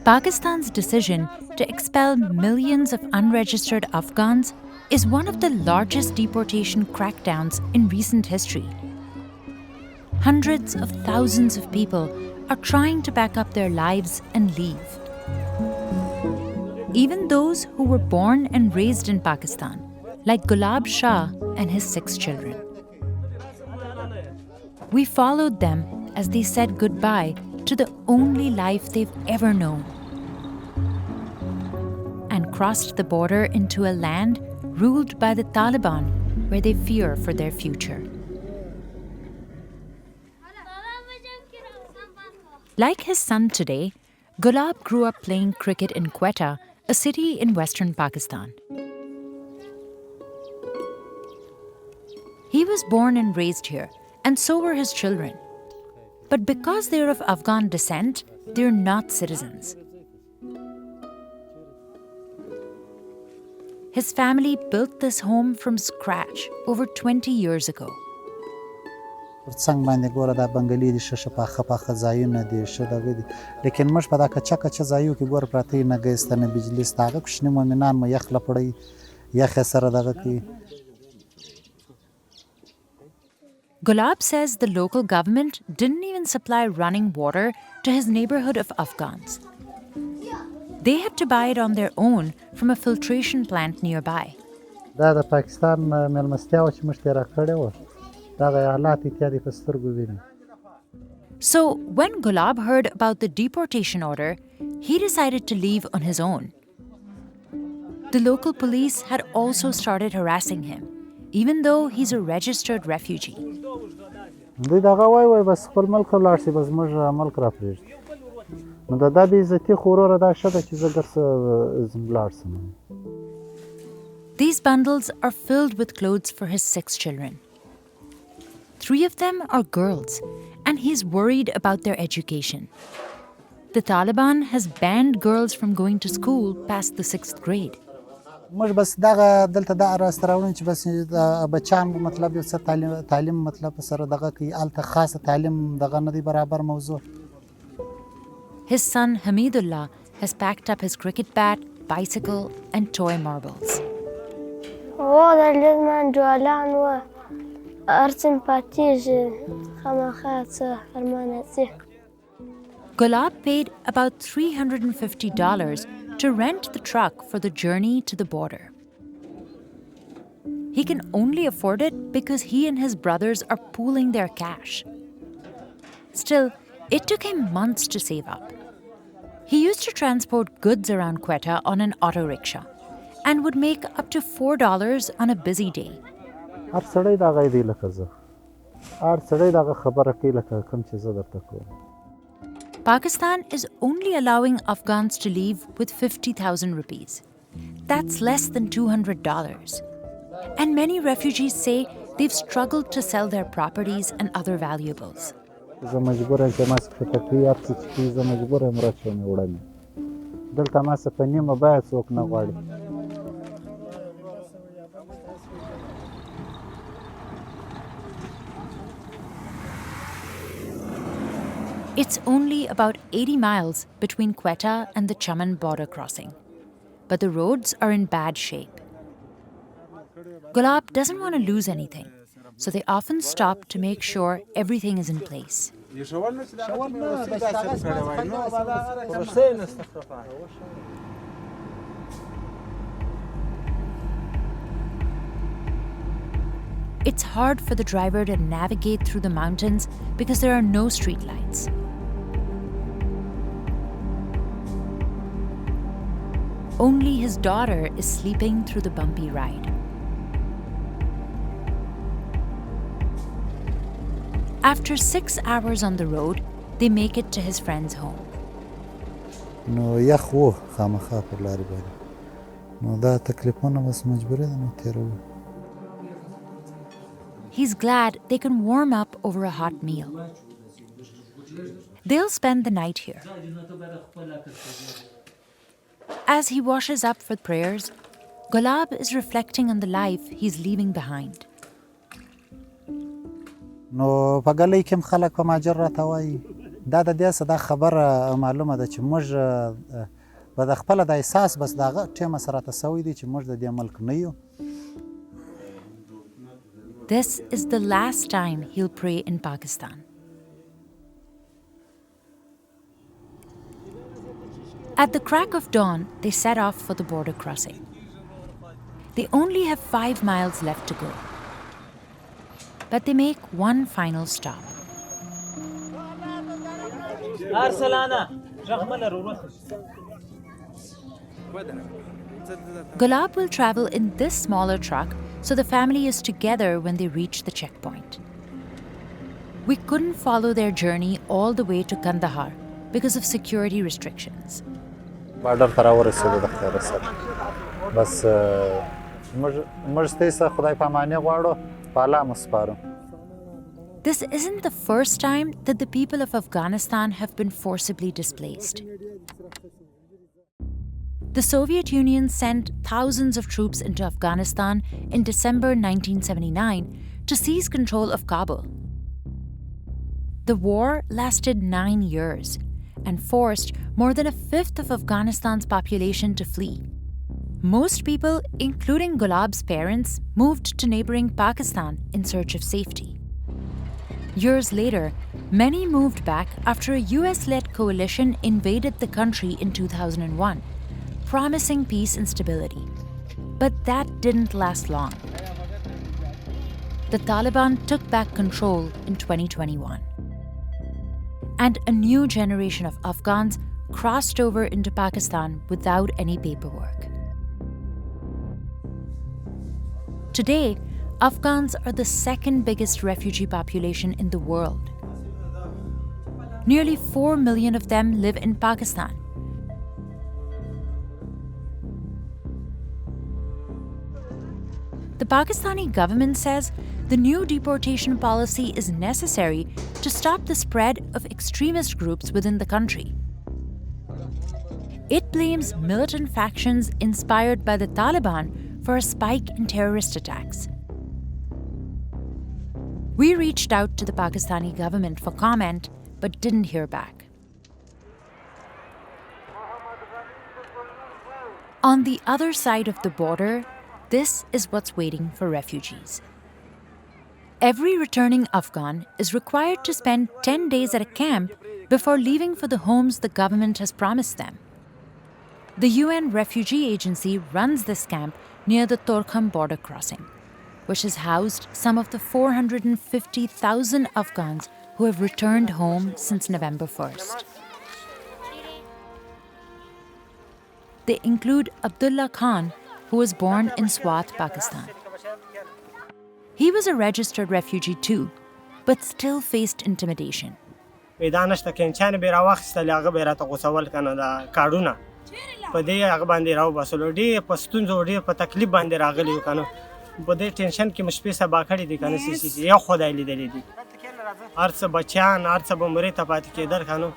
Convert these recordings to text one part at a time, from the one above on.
Pakistan's decision to expel millions of unregistered Afghans is one of the largest deportation crackdowns in recent history. Hundreds of thousands of people are trying to pack up their lives and leave. Even those who were born and raised in Pakistan, like Gulab Shah and his 6 children. We followed them as they said goodbye to the only life they've ever known, and crossed the border into a land ruled by the Taliban, where they fear for their future. Like his son today, Gulab grew up playing cricket in Quetta, a city in western Pakistan. He was born and raised here, and so were his children. But because they're of Afghan descent, they're not citizens. His family built this home from scratch over 20 years ago. څنګه باندې ګوره دا بنګلي دي ښه پاخه پاخه ځایونه دي ښه دغه دي لیکن موږ په دا کچه کچه ځایو کې ګوره پراته نه ګیسته نه بجلي سته هغه کوچني مومنان مو یخ لپړی یخ سره دغه کوي. Gulab says the local government didn't even supply running water to his neighborhood of Afghans. They had to buy it on their own from a filtration plant nearby. دا د پاکستان مېلمستیا و چې موږ ترې راکړې وه دغه حالات یې تیا دي په سترګو ویني. So when Gulab heard about the deportation order, he decided to leave on his own. The local police had also started harassing him, even though he's a registered refugee. دوی دغه وای بس خپل ملک ته ولاړ شي بس موږ ملک راپرېږدي نو د دا بې عزتي خو وروره دا ښه ده چې زه درسه ولاړ شم. These bundles are filled with clothes for his 6 children. 3 of them are girls, and he's worried about their education. The Taliban has banned girls from going to school past the 6th grade. موږ بس دغه دلته دا راسته راوړو چې بس د بچیان مطلب یو څه تعلیم مطلب سره دغه کوي هلته خاصه تعلیم دغه نه دی برابر موضوع. His son Hamidullah has packed up his cricket bat, bicycle, and toy marbles. Gulab paid about $350 to rent the truck for the journey to the border. He can only afford it because he and his brothers are pooling their cash. Still, it took him months to save up. He used to transport goods around Quetta on an auto rickshaw and would make up to $4 on a busy day. هر سړی دغه دی لکه زه هر سړی دغه خبره کوي لکه کوم چې زه درته کوم. Pakistan is only allowing Afghans to leave with 50,000 rupees. That's less than $200. And many refugees say they've struggled to sell their properties and other valuables. زه مجبور یم چې ما څه کوي هر څه چې زه مجبور یم راچوم وړم دلته ما څه په نیمه باید څوک نه غواړي. It's only about 80 miles between Quetta and the Chaman border crossing, but the roads are in bad shape. Gulab doesn't want to lose anything, so they often stop to make sure everything is in place. It's hard for the driver to navigate through the mountains because there are no streetlights. Only his daughter is sleeping through the bumpy ride. After 6 hours on the road, they make it to his friend's home. نو یخ و خامخا پر لارې باندې نو دا تکلیفونه بس مجبوري ده نو تېروو. He's glad they can warm up over a hot meal. They'll spend the night here. As he washes up for prayers, Gulab is reflecting on the life he's leaving behind. نو په ګلۍ کې هم خلک په ماجر راته وایي دا د دې څه دا خبره معلومه ده چې موږ به د خپله د احساس بس د هغه ټیمه سره راته سوی دی چې موږ د دې ملک نه یو. This is the last time he'll pray in Pakistan. At the crack of dawn, they set off for the border crossing. They only have 5 miles left to go. But they make one final stop. Gulab will travel in this smaller truck, so the family is together when they reach the checkpoint. We couldn't follow their journey all the way to Kandahar because of security restrictions. بارډر ته راورسېدو د خیره سره بس موږ ستاسې څخه خدای په اماني غواړو په الله مو سپارو. This isn't the first time that the people of Afghanistan have been forcibly displaced. The Soviet Union sent thousands of troops into Afghanistan in December 1979 to seize control of Kabul. The war lasted 9 years and forced more than a fifth of Afghanistan's population to flee. Most people, including Gulab's parents, moved to neighboring Pakistan in search of safety. Years later, many moved back after a US-led coalition invaded the country in 2001, promising peace and stability. But that didn't last long. The Taliban took back control in 2021. And a new generation of Afghans crossed over into Pakistan without any paperwork. Today, Afghans are the second biggest refugee population in the world. Nearly 4 million of them live in Pakistan. The Pakistani government says the new deportation policy is necessary to stop the spread of extremist groups within the country. It blames militant factions inspired by the Taliban for a spike in terrorist attacks. We reached out to the Pakistani government for comment, but didn't hear back. On the other side of the border, this is what's waiting for refugees. Every returning Afghan is required to spend 10 days at a camp before leaving for the homes the government has promised them. The UN Refugee Agency runs this camp near the Torkham border crossing, which has housed some of the 450,000 Afghans who have returned home since November 1st. They include Abdullah Khan, who was born in Swat, Pakistan. He was a registered refugee too, but still faced intimidation. په دې ټینشن کې مې شپې سبا کړي دي کنه سي یو خدای لیدلې دي هر څه بچیان هر څه به مرې ته پاتې کېدل کنه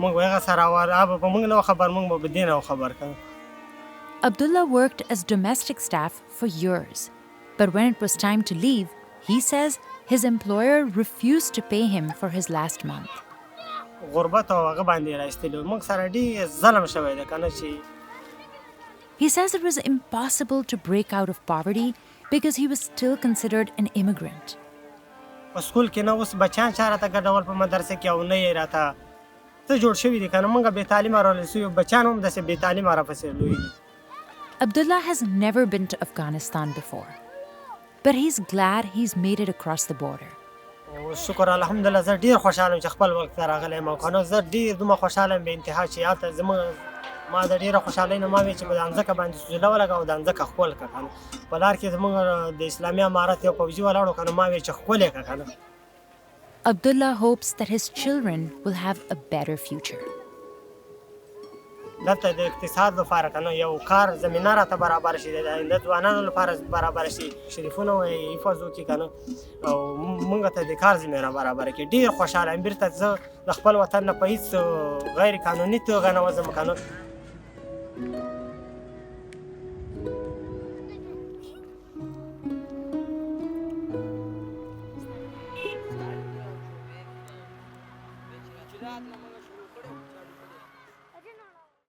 موږ هغه سره واره په موږ نه خبر موږ به دې نه خبر کنه. Abdullah worked as domestic staff for years, but when it was time to leave, he says his employer refused to pay him for his last month. غربت او هغه باندې راستلو موږ سره ډېر ظلم شوی دی کنه چې. He says it was impossible to break out of poverty because he was still considered an immigrant. په سکول کې نه اوس بچیان چا راته ګډول په مدرسه کې او نه یې راته څه جوړ شوي دي که نه موږ بې تعلیمه راغلي سوي بچیان هم داسې بې تعلیمه راپسې لوی دي. Abdullah has never been to Afghanistan before, but he's glad he's made it across the border. شکر الحمدلله زه ډېر خوشحاله یم چې خپل وخت ته راغلی یم او که نه زه ډېر دومره خوشحاله یم بې انتها چې هلته زموږ ما د ډېره خوشحالۍ نه ما ویل چې به د ځمکه باندې سوزله ولګوه او د ځمکه ښکل کړه که نه په لار کې زموږ د اسلامي امارت یو پوځي ولاړ و که نه ما ویل چې ښکل یې کړه که نه. Abdullah hopes that his children will have a better future. دلته د اقتصاد لپاره که نه یو کار زمینه راته برابر شي د آینده ځوانانو لپاره برابر شي شریفونه حفظ وکړي که نه او موږ ته د کار زمینه برابره کړي. ډېر خوشحاله یم بېرته زه د خپل وطن نه په هېڅ غیر قانوني توګه نه وځم که نه.